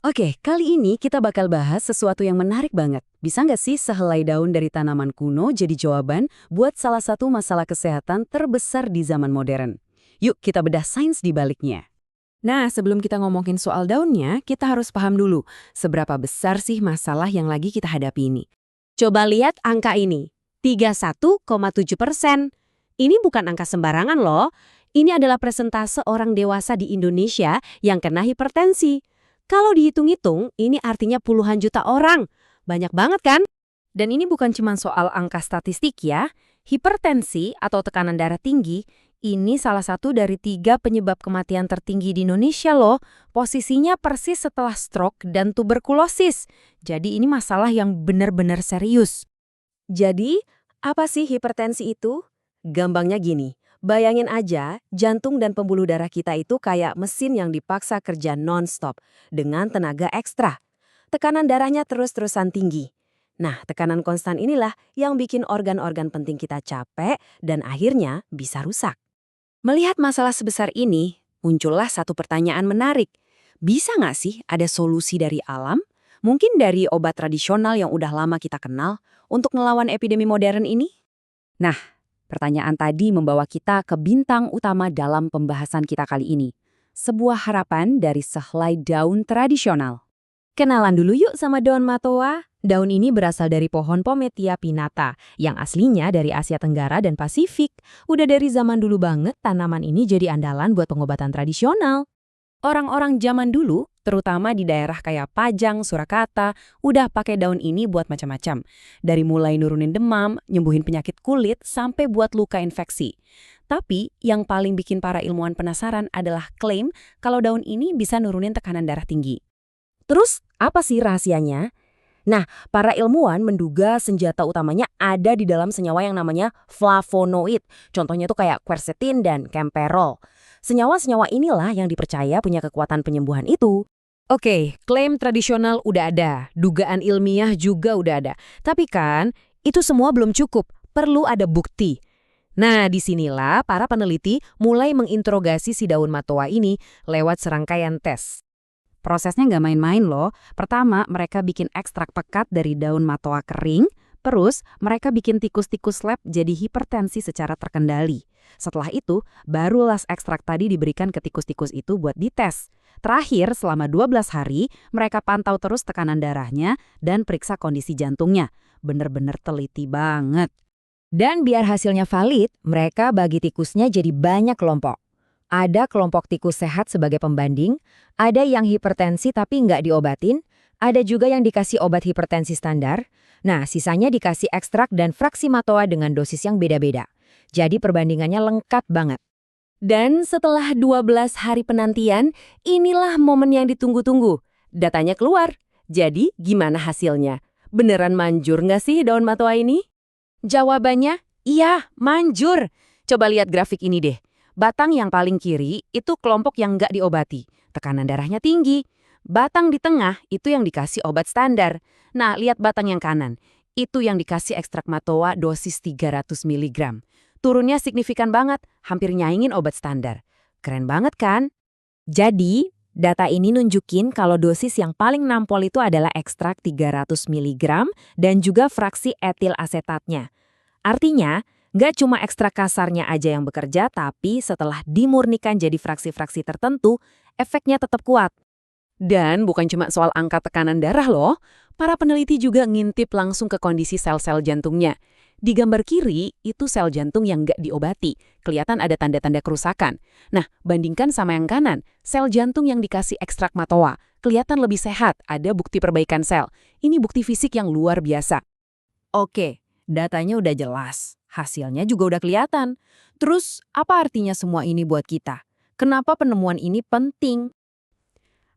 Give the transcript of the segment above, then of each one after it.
Oke, kali ini kita bakal bahas sesuatu yang menarik banget. Bisa nggak sih sehelai daun dari tanaman kuno jadi jawaban buat salah satu masalah kesehatan terbesar di zaman modern? Yuk kita bedah sains di baliknya. Nah, sebelum kita ngomongin soal daunnya, kita harus paham dulu seberapa besar sih masalah yang lagi kita hadapi ini. Coba lihat angka ini, 31,7%. Ini bukan angka sembarangan loh. Ini adalah persentase orang dewasa di Indonesia yang kena hipertensi. Kalau dihitung-hitung, ini artinya puluhan juta orang. Banyak banget kan? Dan ini bukan cuma soal angka statistik ya. Hipertensi atau tekanan darah tinggi, ini salah satu dari 3 penyebab kematian tertinggi di Indonesia loh. Posisinya persis setelah stroke dan tuberkulosis. Jadi ini masalah yang benar-benar serius. Jadi, apa sih hipertensi itu? Gampangnya gini, bayangin aja jantung dan pembuluh darah kita itu kayak mesin yang dipaksa kerja non-stop dengan tenaga ekstra. Tekanan darahnya terus-terusan tinggi. Nah, tekanan konstan inilah yang bikin organ-organ penting kita capek dan akhirnya bisa rusak. Melihat masalah sebesar ini, muncullah satu pertanyaan menarik. Bisa nggak sih ada solusi dari alam? Mungkin dari obat tradisional yang udah lama kita kenal untuk ngelawan epidemi modern ini? Nah, pertanyaan tadi membawa kita ke bintang utama dalam pembahasan kita kali ini. Sebuah harapan dari sehelai daun tradisional. Kenalan dulu yuk sama daun matoa. Daun ini berasal dari pohon Pometia pinnata, yang aslinya dari Asia Tenggara dan Pasifik. Udah dari zaman dulu banget tanaman ini jadi andalan buat pengobatan tradisional. Orang-orang zaman dulu, terutama di daerah kayak Pajang, Surakarta, udah pakai daun ini buat macam-macam. Dari mulai nurunin demam, nyembuhin penyakit kulit, sampai buat luka infeksi. Tapi yang paling bikin para ilmuwan penasaran adalah klaim kalau daun ini bisa nurunin tekanan darah tinggi. Terus, apa sih rahasianya? Nah, para ilmuwan menduga senjata utamanya ada di dalam senyawa yang namanya flavonoid. Contohnya tuh kayak quercetin dan camperol. Senyawa-senyawa inilah yang dipercaya punya kekuatan penyembuhan itu. Oke, klaim tradisional udah ada, dugaan ilmiah juga udah ada. Tapi kan, itu semua belum cukup, perlu ada bukti. Nah, disinilah para peneliti mulai menginterogasi si daun matoa ini lewat serangkaian tes. Prosesnya nggak main-main loh. Pertama, mereka bikin ekstrak pekat dari daun matoa kering. Terus, mereka bikin tikus-tikus lab jadi hipertensi secara terkendali. Setelah itu, barulah ekstrak tadi diberikan ke tikus-tikus itu buat dites. Terakhir, selama 12 hari, mereka pantau terus tekanan darahnya dan periksa kondisi jantungnya. Bener-bener teliti banget. Dan biar hasilnya valid, mereka bagi tikusnya jadi banyak kelompok. Ada kelompok tikus sehat sebagai pembanding, ada yang hipertensi tapi nggak diobatin, ada juga yang dikasih obat hipertensi standar. Nah, sisanya dikasih ekstrak dan fraksi matoa dengan dosis yang beda-beda. Jadi perbandingannya lengkap banget. Dan setelah 12 hari penantian, inilah momen yang ditunggu-tunggu. Datanya keluar. Jadi, gimana hasilnya? Beneran manjur nggak sih daun matoa ini? Jawabannya, iya, manjur. Coba lihat grafik ini deh. Batang yang paling kiri itu kelompok yang nggak diobati. Tekanan darahnya tinggi. Batang di tengah itu yang dikasih obat standar. Nah, lihat batang yang kanan. Itu yang dikasih ekstrak matoa dosis 300 mg. Turunnya signifikan banget, hampir nyaingin obat standar. Keren banget kan? Jadi, data ini nunjukin kalau dosis yang paling nampol itu adalah ekstrak 300 mg dan juga fraksi etil asetatnya. Artinya, nggak cuma ekstrak kasarnya aja yang bekerja, tapi setelah dimurnikan jadi fraksi-fraksi tertentu, efeknya tetap kuat. Dan bukan cuma soal angka tekanan darah loh, para peneliti juga ngintip langsung ke kondisi sel-sel jantungnya. Di gambar kiri, itu sel jantung yang nggak diobati. Kelihatan ada tanda-tanda kerusakan. Nah, bandingkan sama yang kanan, sel jantung yang dikasih ekstrak matoa. Kelihatan lebih sehat, ada bukti perbaikan sel. Ini bukti fisik yang luar biasa. Oke, datanya udah jelas. Hasilnya juga udah kelihatan. Terus, apa artinya semua ini buat kita? Kenapa penemuan ini penting?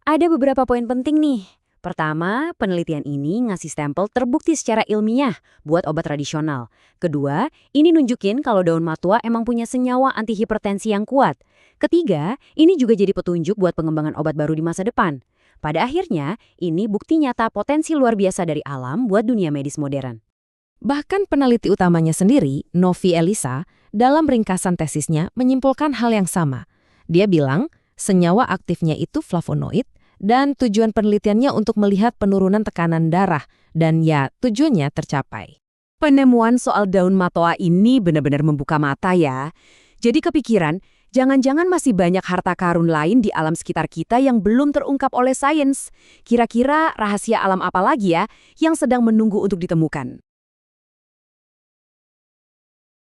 Ada beberapa poin penting nih. Pertama, penelitian ini ngasih stempel terbukti secara ilmiah buat obat tradisional. Kedua, ini nunjukin kalau daun matua emang punya senyawa antihipertensi yang kuat. Ketiga, ini juga jadi petunjuk buat pengembangan obat baru di masa depan. Pada akhirnya, ini bukti nyata potensi luar biasa dari alam buat dunia medis modern. Bahkan peneliti utamanya sendiri, Novi Elisa, dalam ringkasan tesisnya menyimpulkan hal yang sama. Dia bilang, senyawa aktifnya itu flavonoid, Dan tujuan penelitiannya untuk melihat penurunan tekanan darah. Dan ya, tujuannya tercapai. Penemuan soal daun matoa ini benar-benar membuka mata ya. Jadi kepikiran, jangan-jangan masih banyak harta karun lain di alam sekitar kita yang belum terungkap oleh sains. Kira-kira rahasia alam apa lagi ya yang sedang menunggu untuk ditemukan?